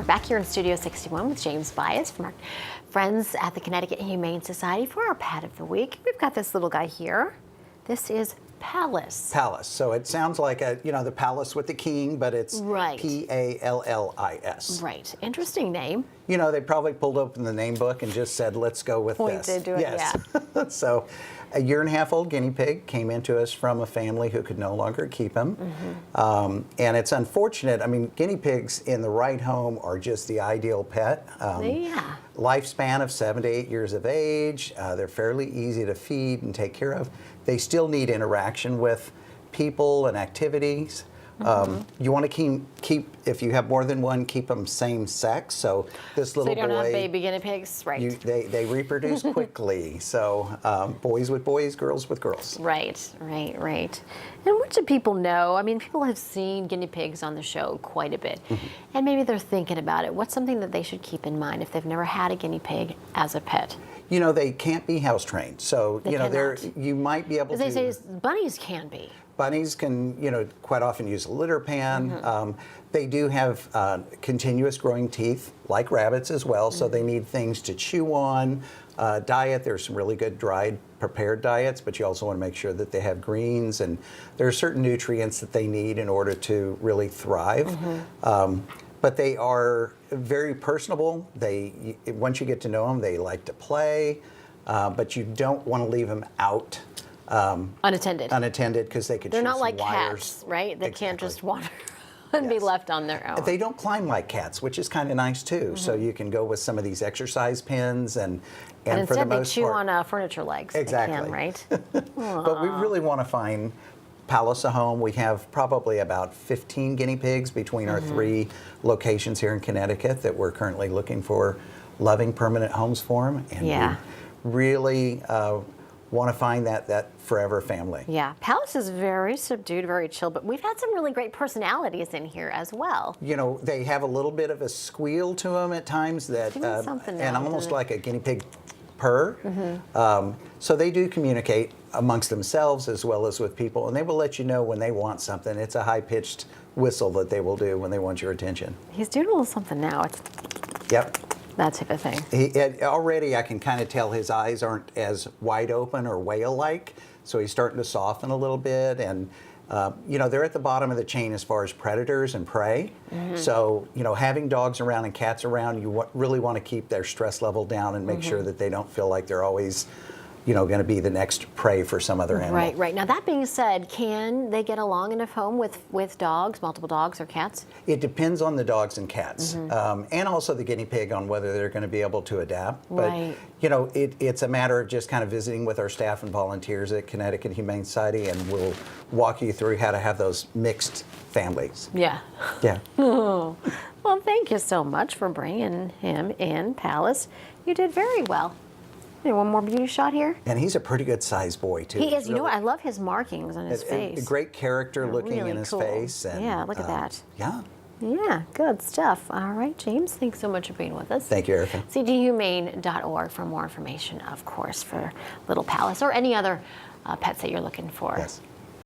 We're back here in Studio 61 with James Bias from our friends at the Connecticut Humane Society for our pet of the week. We've got this little guy here. This is Pallis. Pallis. So it sounds like the palace with the king, but it's right. Pallis. Right. Interesting name. You know, they probably pulled open the name book and just said, let's go with this. To do it, yes. Yeah. So a 1.5-year-old guinea pig came into us from a family who could no longer keep him. And it's unfortunate. I mean, guinea pigs in the right home are just the ideal pet. Yeah. Lifespan of 7 to 8 years of age. They're fairly easy to feed and take care of. They still need interaction with people and activities. You want to keep, if you have more than one, keep them same sex. So this little boy, so you don't have baby guinea pigs, right? They reproduce quickly. So boys with boys, girls with girls. Right. And what do people know? I mean, people have seen guinea pigs on the show quite a bit, and maybe they're thinking about it. What's something that they should keep in mind if they've never had a guinea pig as a pet? You know, they can't be house trained. So you might be able to. As they say, bunnies can be. Bunnies can, quite often use a litter pan. They do have continuous growing teeth, like rabbits as well, so they need things to chew on. Diet, there's some really good dried, prepared diets, but you also want to make sure that they have greens, and there are certain nutrients that they need in order to really thrive. But they are very personable. Once you get to know them, they like to play, but you don't want to leave them out. Unattended, because they could. They're chew not some like wires. Cats, right? They can't just wander and Yes. be left on their own. They don't climb like cats, which is kind of nice too. So you can go with some of these exercise pins, and for the instead they most chew part, on furniture legs. Exactly. They can, right? But we really want to find Pallis a home. We have probably about 15 guinea pigs between our 3 locations here in Connecticut that we're currently looking for loving permanent homes for them. And we really want to find that forever family. Yeah, Pallis is very subdued, very chill, but we've had some really great personalities in here as well. You know, they have a little bit of a squeal to them at times that, and almost like a guinea pig purr. So they do communicate amongst themselves as well as with people, and they will let you know when they want something. It's a high-pitched whistle that they will do when they want your attention. He's doing a little something now. It's that type of thing. Already I can kind of tell his eyes aren't as wide open or whale-like, so he's starting to soften a little bit, and they're at the bottom of the chain as far as predators and prey. So, having dogs around and cats around, you really want to keep their stress level down and make sure that they don't feel like they're always going to be the next prey for some other animal. Right. Now, that being said, can they get along in a home with dogs, multiple dogs or cats? It depends on the dogs and cats, and also the guinea pig on whether they're going to be able to adapt. But, it's a matter of just kind of visiting with our staff and volunteers at Connecticut Humane Society, and we'll walk you through how to have those mixed families. Yeah. Oh. Well, thank you so much for bringing him in, Pallis. You did very well. One more beauty shot here. And he's a pretty good sized boy, too. He is. You know what? I love his markings on his face. A great character looking really in his cool. face. And, yeah, look at that. Yeah, good stuff. All right, James, thanks so much for being with us. Thank you, Erica. cdhumane.org for more information, of course, for little Pallis or any other pets that you're looking for. Yes.